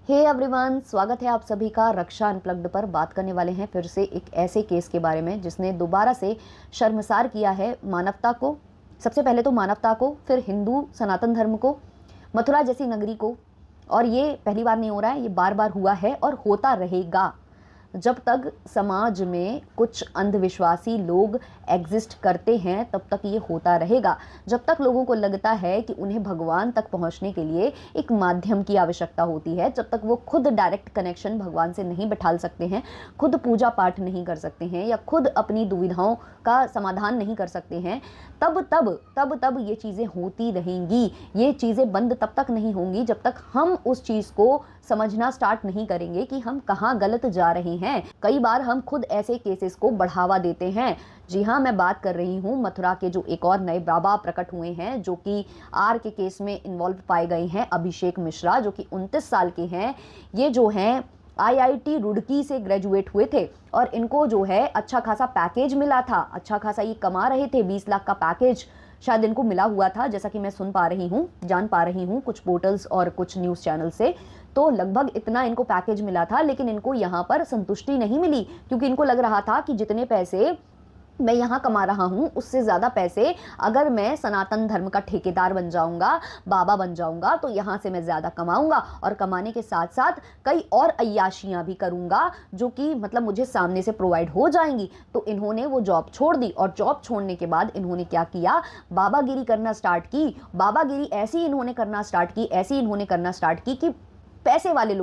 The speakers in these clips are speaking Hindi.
हे एवरीवन, स्वागत है आप सभी का रक्षा अनप्लग्ड पर। बात करने वाले हैं फिर से एक ऐसे केस के बारे में जिसने दोबारा से शर्मसार किया है मानवता को। सबसे पहले तो मानवता को, फिर हिंदू सनातन धर्म को, मथुरा जैसी नगरी को। और ये पहली बार नहीं हो रहा है, ये बार बार हुआ है और होता रहेगा। जब तक समाज में कुछ अंधविश्वासी लोग एग्जिस्ट करते हैं तब तक ये होता रहेगा। जब तक लोगों को लगता है कि उन्हें भगवान तक पहुंचने के लिए एक माध्यम की आवश्यकता होती है, जब तक वो खुद डायरेक्ट कनेक्शन भगवान से नहीं बिठा सकते हैं, खुद पूजा पाठ नहीं कर सकते हैं या खुद अपनी दुविधाओं का समाधान नहीं कर सकते हैं, तब ये चीज़ें होती रहेंगी। ये चीज़ें बंद तब तक नहीं होंगी जब तक हम उस चीज़ को समझना स्टार्ट नहीं करेंगे कि हम कहाँ गलत जा रहे हैं। कई बार हम खुद ऐसे केसेस को बढ़ावा देते हैं। जी हाँ, मैं बात कर रही हूँ मथुरा के जो एक और नए बाबा प्रकट हुए हैं, जो कि आर के केस में इन्वॉल्व पाए गए हैं। अभिषेक मिश्रा, जो कि 29 साल के हैं। ये जो हैं आईआईटी रुड़की से ग्रेजुएट हुए थे और इनको जो है अच्छा खासा पैकेज मिला था, अच्छा खासा ये कमा रहे थे। 20 लाख का पैकेज शायद इनको मिला हुआ था, जैसा कि मैं सुन पा रही हूँ, जान पा रही हूँ कुछ पोर्टल्स और कुछ न्यूज़ चैनल से। तो लगभग इतना इनको पैकेज मिला था, लेकिन इनको यहाँ पर संतुष्टि नहीं मिली, क्योंकि इनको लग रहा था कि जितने पैसे मैं यहाँ कमा रहा हूँ उससे ज़्यादा पैसे अगर मैं सनातन धर्म का ठेकेदार बन जाऊँगा, बाबा बन जाऊँगा, तो यहाँ से मैं ज़्यादा कमाऊँगा और कमाने के साथ साथ कई और अय्याशियाँ भी करूँगा, जो कि मतलब मुझे सामने से प्रोवाइड हो जाएंगी। तो इन्होंने वो जॉब छोड़ दी और जॉब छोड़ने के बाद इन्होंने क्या किया, बाबागिरी करना स्टार्ट की। बाबागिरी ऐसी इन्होंने करना स्टार्ट की कि पैसे वाले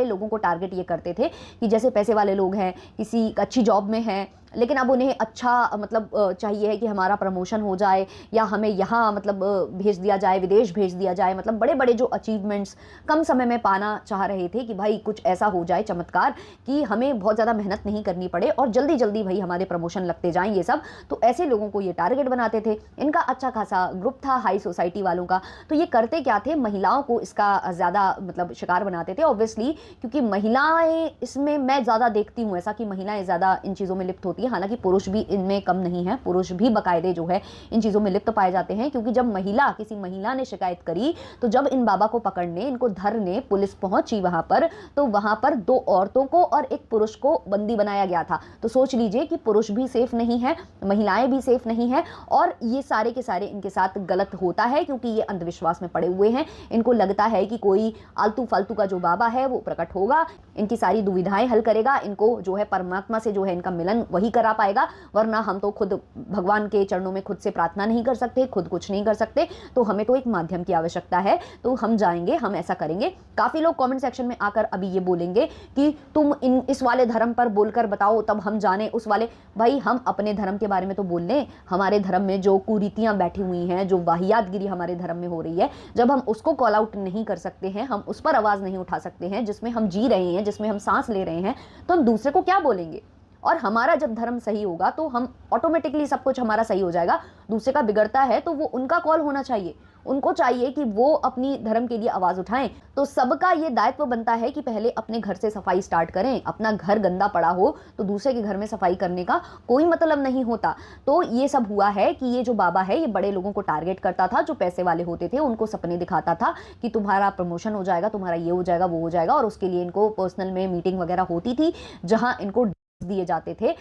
लोगों को टारगेट ये करते थे कि जैसे पैसे वाले लोग हैं, किसी अच्छी जॉब में हैं, लेकिन अब उन्हें अच्छा मतलब चाहिए है कि हमारा प्रमोशन हो जाए या हमें यहाँ मतलब भेज दिया जाए, विदेश भेज दिया जाए। मतलब बड़े बड़े जो अचीवमेंट्स कम समय में पाना चाह रहे थे कि भाई कुछ ऐसा हो जाए चमत्कार कि हमें बहुत ज़्यादा मेहनत नहीं करनी पड़े और जल्दी जल्दी भाई हमारे प्रमोशन लगते जाएँ, ये सब। तो ऐसे लोगों को ये टारगेट बनाते थे। इनका अच्छा खासा ग्रुप था हाई सोसाइटी वालों का। तो ये करते क्या थे, महिलाओं को इसका ज़्यादा मतलब शिकार बनाते थे, ऑब्वियसली, क्योंकि महिलाएं इसमें मैं ज़्यादा देखती हूँ ऐसा कि महिलाएं ज़्यादा इन चीज़ों में लिप्त होती है। हालांकि पुरुष भी इनमें कम नहीं है, पुरुष भी बकायदे जो है इन चीज़ों में लिप्त पाए जाते हैं। क्योंकि जब किसी महिला ने शिकायत करी, तो जब इन बाबा को पकड़ने, इनको धरने पुलिस पहुंची वहां पर, तो वहां पर 2 औरतों को और 1 पुरुष को बंदी बनाया गया था। तो सोच लीजिए कि पुरुष भी सेफ नहीं है, महिलाएं भी सेफ नहीं है, और ये सारे के सारे इनके साथ गलत होता है, क्योंकि ये अंधविश्वास में पड़े हुए हैं। इनको लगता है कि कोई आलतू फालतू का जो बाबा है वो प्रकट होगा, इनकी सारी दुविधाएं हल करेगा, इनको जो है परमात्मा से जो है इनका मिलन वही करा पाएगा, वरना हम तो खुद भगवान के चरणों में खुद से प्रार्थना नहीं कर सकते, खुद कुछ नहीं कर सकते, तो हमें तो एक माध्यम की आवश्यकता है। तो हम जाएंगे, हम ऐसा करेंगे। काफी लोग कमेंट सेक्शन में आकर अभी ये बोलेंगे कि तुम इस वाले धर्म पर बोलकर बताओ तब हम जाने उस वाले। भाई हम अपने धर्म के बारे में तो बोल लें। हमारे धर्म में जो कुरीतियां बैठी हुई हैं, जो वाहियातगिरी हमारे धर्म में हो रही है, जब हम उसको कॉल आउट नहीं कर सकते हैं, हम उस पर आवाज नहीं उठा सकते हैं, जिसमें हम जी रहे हैं, जिसमें हम सांस ले रहे हैं, तो हम दूसरे को क्या बोलेंगे। और हमारा जब धर्म सही होगा तो हम ऑटोमेटिकली सब कुछ हमारा सही हो जाएगा। दूसरे का बिगड़ता है तो वो उनका कॉल होना चाहिए, उनको चाहिए कि वो अपनी धर्म के लिए आवाज उठाएं। तो सबका ये दायित्व बनता है कि पहले अपने घर से सफाई स्टार्ट करें। अपना घर गंदा पड़ा हो तो दूसरे के घर में सफाई करने का कोई मतलब नहीं होता। तो ये सब हुआ है कि ये जो बाबा है ये बड़े लोगों को टारगेट करता था, जो पैसे वाले होते थे उनको सपने दिखाता था कि तुम्हारा प्रमोशन हो जाएगा, तुम्हारा ये हो जाएगा, वो हो जाएगा, और उसके लिए इनको पर्सनल में मीटिंग वगैरह होती थी, जहां इनको दिए जाते थे।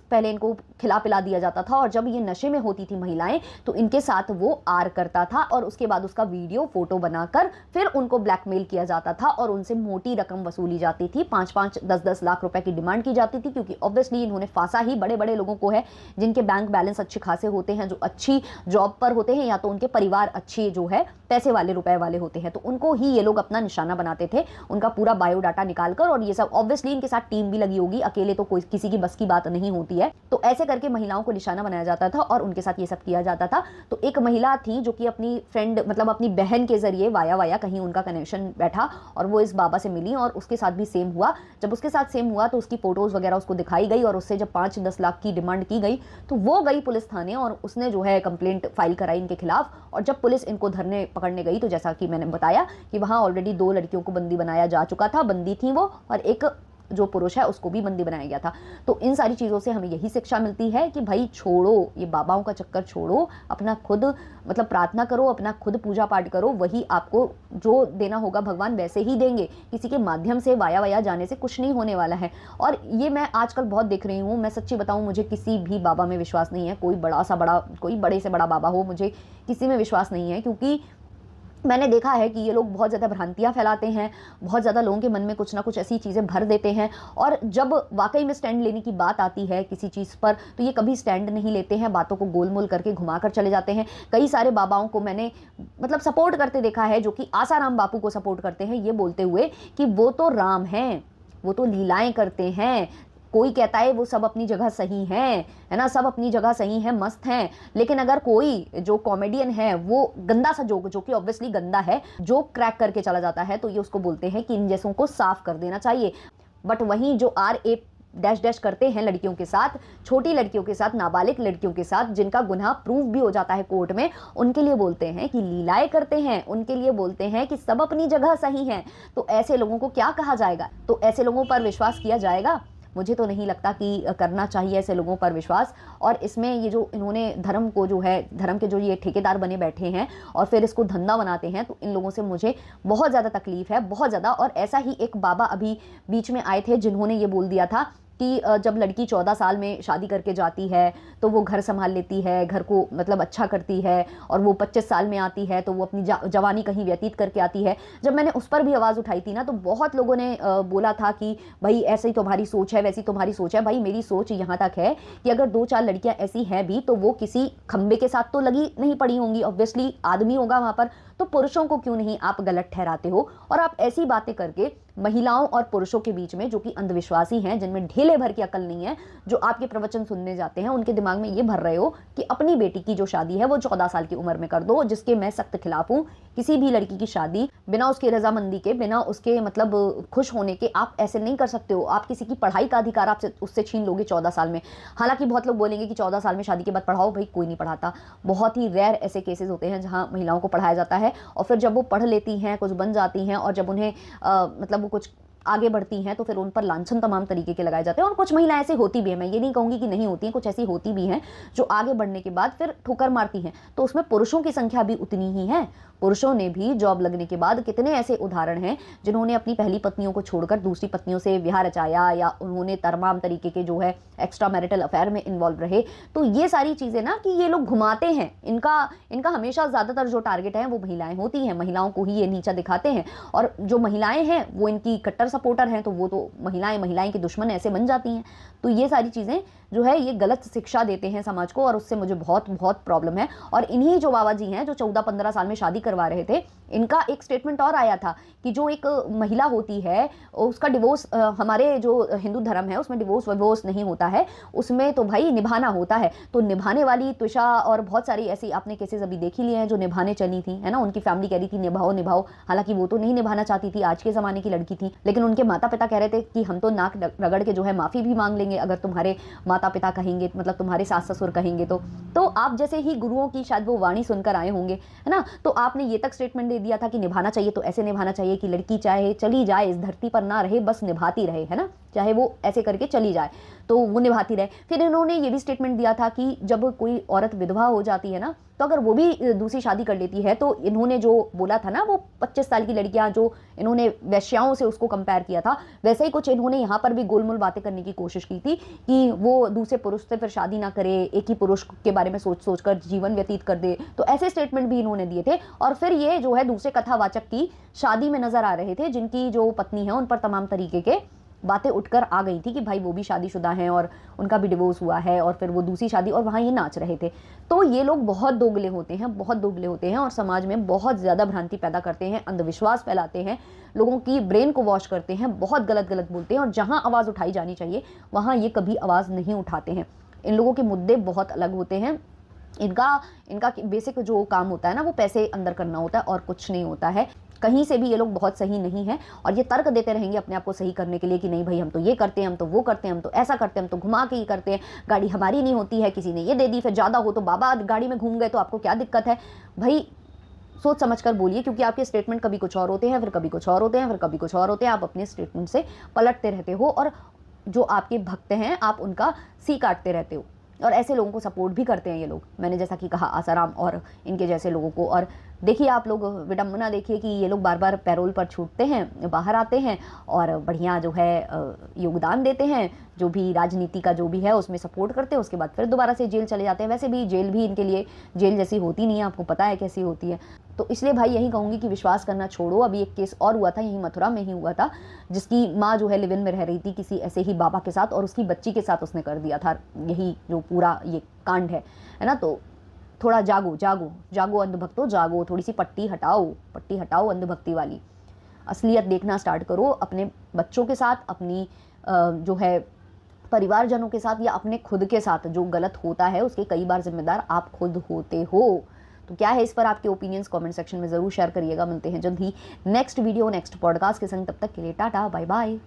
पहले इनको खिला पिला दिया जाता था, और जब ये नशे में होती थी महिलाएं तो इनके साथ वो आर करता था, और उसके बाद उसका वीडियो फोटो बनाकर फिर उनको ब्लैकमेल किया जाता था और उनसे मोटी रकम वसूली जाती थी। 5-5, 10-10 लाख रुपए की डिमांड की जाती थी, क्योंकि ऑब्वियसली इन्होंने फांसा ही बड़े बड़े लोगों को है, जिनके बैंक बैलेंस अच्छे खासे होते हैं, जो अच्छी जॉब पर होते हैं, या तो उनके परिवार अच्छे जो है पैसे वाले रुपए वाले होते हैं, तो उनको ही ये लोग अपना निशाना बनाते थे, उनका पूरा बायोडाटा निकालकर। और ये सब ऑब्वियसली इनके साथ टीम भी लगी होगी, अकेले तो कोई किसी की बस की बात नहीं होती है। तो ऐसे करके महिलाओं को निशाना बनाया जाता था और उनके साथ ये सब किया जाता था। तो एक महिला थी जो कि अपनी फ्रेंड मतलब अपनी बहन के जरिए वाया कहीं उनका कनेक्शन बैठा और वो इस बाबा से मिली, और उसके साथ भी सेम हुआ। जब उसके साथ सेम हुआ तो उसकी फोटोज वगैरह उसको दिखाई गई, और उससे जब 5-10 लाख की डिमांड की गई तो वो गई पुलिस थाने और उसने जो है कंप्लेंट फाइल कराई इनके खिलाफ। और जब पुलिस इनको धरने पकड़ने गई तो जैसा कि मैंने बताया कि वहां ऑलरेडी 2 लड़कियों को बंदी बनाया जा चुका था, बंदी थी वो, और एक जो पुरुष है उसको भी बंदी बनाया गया था। तो इन सारी चीज़ों से हमें यही शिक्षा मिलती है कि भाई छोड़ो, ये बाबाओं का चक्कर छोड़ो, अपना खुद मतलब प्रार्थना करो, अपना खुद पूजा पाठ करो, वही आपको जो देना होगा भगवान वैसे ही देंगे। किसी के माध्यम से वाया वाया जाने से कुछ नहीं होने वाला है। और ये मैं आजकल बहुत देख रही हूँ। मैं सच्ची बताऊँ, मुझे किसी भी बाबा में विश्वास नहीं है, कोई बड़े से बड़ा बाबा हो, मुझे किसी में विश्वास नहीं है, क्योंकि मैंने देखा है कि ये लोग बहुत ज़्यादा भ्रांतियाँ फैलाते हैं, बहुत ज़्यादा लोगों के मन में कुछ ना कुछ ऐसी चीज़ें भर देते हैं, और जब वाकई में स्टैंड लेने की बात आती है किसी चीज़ पर तो ये कभी स्टैंड नहीं लेते हैं, बातों को गोलमोल करके घुमा कर चले जाते हैं। कई सारे बाबाओं को मैंने मतलब सपोर्ट करते देखा है, जो कि आसाराम बापू को सपोर्ट करते हैं, ये बोलते हुए कि वो तो राम हैं, वो तो लीलाएं करते हैं। कोई कहता है वो सब अपनी जगह सही हैं, है ना, सब अपनी जगह सही हैं, मस्त हैं, लेकिन अगर कोई जो कॉमेडियन है वो गंदा सा जोक, जो कि ऑब्वियसली गंदा है, जोक क्रैक करके चला जाता है, तो ये उसको बोलते हैं कि इन जैसों को साफ कर देना चाहिए। बट वहीं जो RA डैश डैश करते हैं लड़कियों के साथ, छोटी लड़कियों के साथ, नाबालिग लड़कियों के साथ, जिनका गुनाह प्रूव भी हो जाता है कोर्ट में, उनके लिए बोलते हैं कि लीलाएं करते हैं, उनके लिए बोलते हैं कि सब अपनी जगह सही हैं। तो ऐसे लोगों को क्या कहा जाएगा? तो ऐसे लोगों पर विश्वास किया जाएगा? मुझे तो नहीं लगता कि करना चाहिए ऐसे लोगों पर विश्वास। और इसमें ये जो इन्होंने धर्म को जो है, धर्म के जो ये ठेकेदार बने बैठे हैं और फिर इसको धंधा बनाते हैं, तो इन लोगों से मुझे बहुत ज़्यादा तकलीफ है, बहुत ज़्यादा। और ऐसा ही एक बाबा अभी बीच में आए थे जिन्होंने ये बोल दिया था कि जब लड़की 14 साल में शादी करके जाती है तो वो घर संभाल लेती है, घर को मतलब अच्छा करती है, और वो 25 साल में आती है तो वो अपनी जवानी कहीं व्यतीत करके आती है। जब मैंने उस पर भी आवाज़ उठाई थी ना, तो बहुत लोगों ने बोला था कि भाई ऐसे ही तुम्हारी सोच है, वैसी तुम्हारी सोच है। भाई मेरी सोच यहाँ तक है कि अगर 2-4 लड़कियाँ ऐसी हैं भी तो वो किसी खंबे के साथ तो लगी नहीं पड़ी होंगी, ऑब्वियसली आदमी होगा वहाँ पर, तो पुरुषों को क्यों नहीं आप गलत ठहराते हो? और आप ऐसी बातें करके महिलाओं और पुरुषों के बीच में, जो कि अंधविश्वासी हैं, जिनमें ढेले भर की अकल नहीं है, जो आपके प्रवचन सुनने जाते हैं, उनके दिमाग में ये भर रहे हो कि अपनी बेटी की जो शादी है वो 14 साल की उम्र में कर दो, जिसके मैं सख्त खिलाफ हूँ। किसी भी लड़की की शादी बिना उसकी रजामंदी के, बिना उसके मतलब खुश होने के आप ऐसे नहीं कर सकते हो। आप किसी की पढ़ाई का अधिकार आप उससे छीन लोगे 14 साल में। हालांकि बहुत लोग बोलेंगे कि 14 साल में शादी के बाद पढ़ाओ, भाई कोई नहीं पढ़ाता। बहुत ही रेयर ऐसे केसेस होते हैं जहाँ महिलाओं को पढ़ाया जाता है, और फिर जब वो पढ़ लेती हैं, कुछ बन जाती हैं, और जब उन्हें मतलब वो कुछ आगे बढ़ती हैं तो फिर उन पर लांछन तमाम तरीके के लगाए जाते हैं। और कुछ महिलाएं ऐसी होती भी हैं, मैं ये नहीं कहूँगी कि नहीं होती हैं, कुछ ऐसी होती भी हैं जो आगे बढ़ने के बाद फिर ठोकर मारती हैं। तो उसमें पुरुषों की संख्या भी उतनी ही है। पुरुषों ने भी जॉब लगने के बाद, कितने ऐसे उदाहरण हैं जिन्होंने अपनी पहली पत्नियों को छोड़कर दूसरी पत्नियों से विवाह रचाया, या उन्होंने तमाम तरीके के जो है एक्स्ट्रा मैरिटल अफेयर में इन्वॉल्व रहे। तो ये सारी चीज़ें ना कि ये लोग घुमाते हैं, इनका हमेशा ज़्यादातर जो टारगेट है वो महिलाएं होती हैं, महिलाओं को ही ये नीचा दिखाते हैं। और जो महिलाएं हैं वो इनकी कट्टर सपोर्टर हैं, तो वो तो महिलाएं की दुश्मन ऐसे बन जाती हैं। तो ये सारी चीज़ें जो है ये गलत शिक्षा देते हैं समाज को, और उससे मुझे बहुत बहुत प्रॉब्लम है। और इन्हीं जो बाबा जी हैं जो 14-15 साल में शादी करवा रहे थे, इनका एक स्टेटमेंट और आया था कि जो एक महिला होती है उसका डिवोर्स, हमारे जो हिंदू धर्म है उसमें डिवोर्स नहीं होता है, उसमें तो भाई निभाना होता है। तो निभाने वाली त्विषा और बहुत सारी ऐसी आपने केसेस अभी देख ही लिए हैं जो निभाने चली थी, है ना, उनकी फैमिली कह रही थी निभाओ निभाओ, हालांकि वो तो नहीं निभाना चाहती थी, आज के ज़माने की लड़की थी, लेकिन उनके माता पिता कह रहे थे कि हम तो नाक रगड़ के जो है माफ़ी भी मांग लेंगे अगर तुम्हारे माता पिता कहेंगे, मतलब तुम्हारे सास ससुर कहेंगे। तो आप जैसे ही गुरुओं की शायद वो वाणी सुनकर आए होंगे, है ना, तो आपने ये तक स्टेटमेंट दे दिया था कि निभाना चाहिए, तो ऐसे निभाना चाहिए कि लड़की चाहे चली जाए, इस धरती पर ना रहे, बस निभाती रहे, है ना, चाहे वो ऐसे करके चली जाए तो वो निभाती रहे। फिर इन्होंने ये भी स्टेटमेंट दिया था कि जब कोई औरत विधवा हो जाती है ना, तो अगर वो भी दूसरी शादी कर लेती है, तो इन्होंने जो बोला था ना, वो 25 साल की लड़कियां जो इन्होंने वैश्याओं से उसको कंपेयर किया था, वैसे ही कुछ इन्होंने यहाँ पर भी गोलमोल बातें करने की कोशिश की थी कि वो दूसरे पुरुष से फिर शादी ना करे, एक ही पुरुष के बारे में सोच कर जीवन व्यतीत कर दे। तो ऐसे स्टेटमेंट भी इन्होंने दिए थे। और फिर ये जो है दूसरे कथावाचक की शादी में नजर आ रहे थे, जिनकी जो पत्नी है उन पर तमाम तरीके के बातें उठकर आ गई थी कि भाई वो भी शादीशुदा हैं और उनका भी डिवोर्स हुआ है, और फिर वो दूसरी शादी, और वहाँ ये नाच रहे थे। तो ये लोग बहुत दोगले होते हैं, बहुत दोगले होते हैं, और समाज में बहुत ज़्यादा भ्रांति पैदा करते हैं, अंधविश्वास फैलाते हैं, लोगों की ब्रेन को वॉश करते हैं, बहुत गलत बोलते हैं, और जहाँ आवाज़ उठाई जानी चाहिए वहाँ ये कभी आवाज़ नहीं उठाते हैं। इन लोगों के मुद्दे बहुत अलग होते हैं। इनका बेसिक जो काम होता है ना, वो पैसे अंदर करना होता है और कुछ नहीं होता है। कहीं से भी ये लोग बहुत सही नहीं है, और ये तर्क देते रहेंगे अपने आप को सही करने के लिए कि नहीं भाई हम तो ये करते हैं, हम तो वो करते हैं, हम तो ऐसा करते हैं, हम तो घुमा के ही करते हैं, गाड़ी हमारी नहीं होती है, किसी ने ये दे दी, फिर ज़्यादा हो तो बाबा गाड़ी में घूम गए तो आपको क्या दिक्कत है। भाई सोच समझ कर बोलिए, क्योंकि आपके स्टेटमेंट कभी कुछ और होते हैं, फिर कभी कुछ और होते हैं, फिर कभी कुछ और होते हैं। आप अपने स्टेटमेंट से पलटते रहते हो और जो आपके भक्त हैं आप उनका सी काटते रहते हो, और ऐसे लोगों को सपोर्ट भी करते हैं ये लोग। मैंने जैसा कि कहा आसाराम और इनके जैसे लोगों को। और देखिए आप लोग विडम्बना देखिए कि ये लोग बार बार पैरोल पर छूटते हैं, बाहर आते हैं और बढ़िया जो है योगदान देते हैं, जो भी राजनीति का जो भी है उसमें सपोर्ट करते हैं, उसके बाद फिर दोबारा से जेल चले जाते हैं। वैसे भी जेल भी इनके लिए जेल जैसी होती नहीं है, आपको पता है कैसी होती है। तो इसलिए भाई यही कहूँगी कि विश्वास करना छोड़ो। अभी एक केस और हुआ था, यही मथुरा में ही हुआ था, जिसकी माँ जो है लिव इन में रह रही थी किसी ऐसे ही बाबा के साथ, और उसकी बच्ची के साथ उसने कर दिया था यही जो पूरा ये कांड है ना। तो थोड़ा जागो जागो जागो अंधभक्तों, जागो, थोड़ी सी पट्टी हटाओ अंधभक्ति वाली, असलियत देखना स्टार्ट करो अपने बच्चों के साथ, अपनी जो है परिवारजनों के साथ, या अपने खुद के साथ। जो गलत होता है उसके कई बार जिम्मेदार आप खुद होते हो। तो क्या है इस पर आपके ओपिनियंस कमेंट सेक्शन में जरूर शेयर करिएगा। मिलते हैं जल्द ही नेक्स्ट वीडियो नेक्स्ट पॉडकास्ट के संग, तब तक के लिए टाटा बाय बाय।